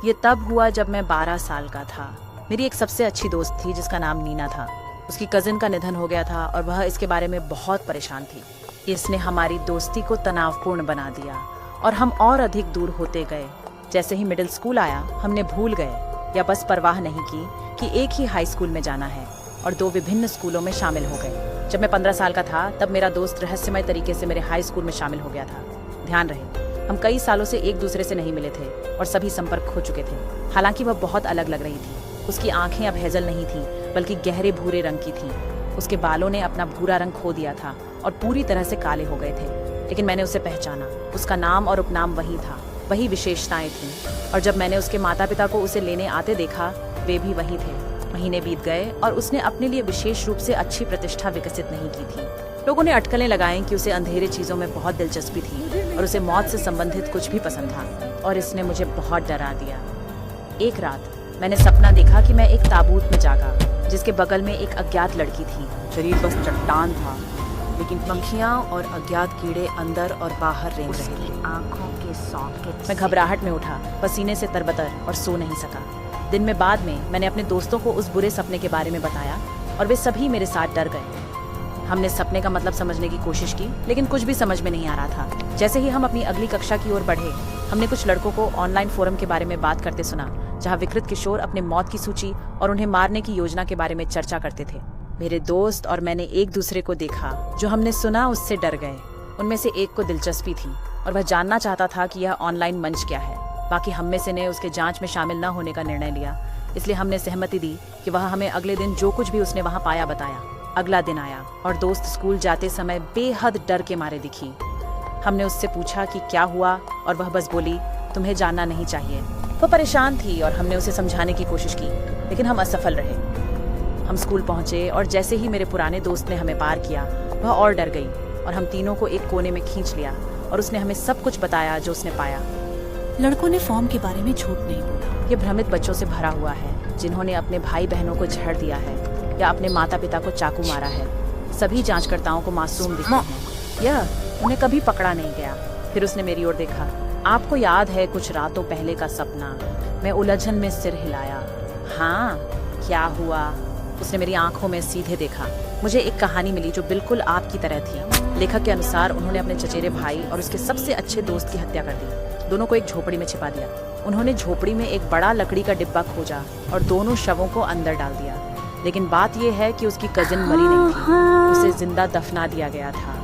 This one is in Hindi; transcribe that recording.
ये तब हुआ जब मैं 12 साल का था। मेरी एक सबसे अच्छी दोस्त थी जिसका नाम नीना था। उसकी कजिन का निधन हो गया था और वह इसके बारे में बहुत परेशान थी। इसने हमारी दोस्ती को तनावपूर्ण बना दिया और हम और अधिक दूर होते गए। जैसे ही मिडिल स्कूल आया, हमने भूल गए या बस परवाह नहीं की कि एक ही हाई स्कूल में जाना है और 2 विभिन्न स्कूलों में शामिल हो गए। जब मैं 15 साल का था तब मेरा दोस्त रहस्यमय तरीके से मेरे हाई स्कूल में शामिल हो गया था। ध्यान रहे, हम कई सालों से एक दूसरे से नहीं मिले थे और सभी संपर्क खो चुके थे। हालांकि वह बहुत अलग लग रही थी। उसकी आंखें अब हेजल नहीं थी बल्कि गहरे भूरे रंग की थीं। उसके बालों ने अपना भूरा रंग खो दिया था और पूरी तरह से काले हो गए थे। लेकिन मैंने उसे पहचाना। उसका नाम और उपनाम वही था, वही विशेषताएं थीं। और जब मैंने उसके माता पिता को उसे लेने आते देखा, वे भी वही थे। महीने बीत गए और उसने अपने लिए विशेष रूप से अच्छी प्रतिष्ठा विकसित नहीं की थी। लोगों ने अटकलें लगाईं कि उसे अंधेरे चीजों में बहुत दिलचस्पी थी और उसे मौत से संबंधित कुछ भी पसंद था और इसने मुझे बहुत डरा दिया। एक रात मैंने सपना देखा कि मैं एक ताबूत में जागा जिसके बगल में एक अज्ञात लड़की थी। शरीर बस चट्टान था, लेकिन पंखियां और अज्ञात कीड़े अंदर और बाहर रेंग रहे थे। आंखों के सॉकेट मैं घबराहट में उठा, पसीने से तरबतर, और सो नहीं सका। दिन में बाद में मैंने अपने दोस्तों को उस बुरे सपने के बारे में बताया और वे सभी मेरे साथ डर गए। हमने सपने का मतलब समझने की कोशिश की, लेकिन कुछ भी समझ में नहीं आ रहा था। जैसे ही हम अपनी अगली कक्षा की ओर बढ़े, हमने कुछ लड़कों को ऑनलाइन फोरम के बारे में बात करते सुना, जहां विकृत किशोर अपने मौत की सूची और उन्हें मारने की योजना के बारे में चर्चा करते थे। मेरे दोस्त और मैंने एक दूसरे को देखा। जो हमने सुना उससे डर गए। उनमें से एक को दिलचस्पी थी और वह जानना चाहता था कि यह ऑनलाइन मंच क्या है। बाकी हम में से ने उसके जांच में शामिल न होने का निर्णय लिया, इसलिए हमने सहमति दी कि वह हमें अगले दिन जो कुछ भी उसने वहां पाया बताया। अगला दिन आया और दोस्त स्कूल जाते समय बेहद डर के मारे दिखी। हमने उससे पूछा कि क्या हुआ और वह बस बोली, तुम्हें जानना नहीं चाहिए। वह परेशान थी और हमने उसे समझाने की कोशिश की, लेकिन हम असफल रहे। हम स्कूल पहुंचे और जैसे ही मेरे पुराने दोस्त ने हमें पार किया, वह और डर गई और हम तीनों को एक कोने में खींच लिया और उसने हमें सब कुछ बताया जो उसने पाया। लड़कों ने फॉर्म के बारे में झूठ नहीं बोला। ये भ्रमित बच्चों से भरा हुआ है जिन्होंने अपने भाई बहनों को झड़ दिया है या अपने माता पिता को चाकू मारा है। सभी जांचकर्ताओं को मासूम दिखते हैं। यह उन्हें कभी पकड़ा नहीं गया। फिर उसने मेरी ओर देखा। आपको याद है कुछ रातों पहले का सपना? मैं उलझन में सिर हिलाया। हाँ, क्या हुआ? उसने मेरी आंखों में सीधे देखा। मुझे एक कहानी मिली जो बिल्कुल आपकी तरह थी। लेखक के अनुसार उन्होंने अपने चचेरे भाई और उसके सबसे अच्छे दोस्त की हत्या कर दी। दोनों को एक झोपड़ी में छिपा दिया। उन्होंने झोपड़ी में एक बड़ा लकड़ी का डिब्बा खोजा और दोनों शवों को अंदर डाल दिया। लेकिन बात यह है कि उसकी कजिन मरी नहीं थी, उसे जिंदा दफना दिया गया था।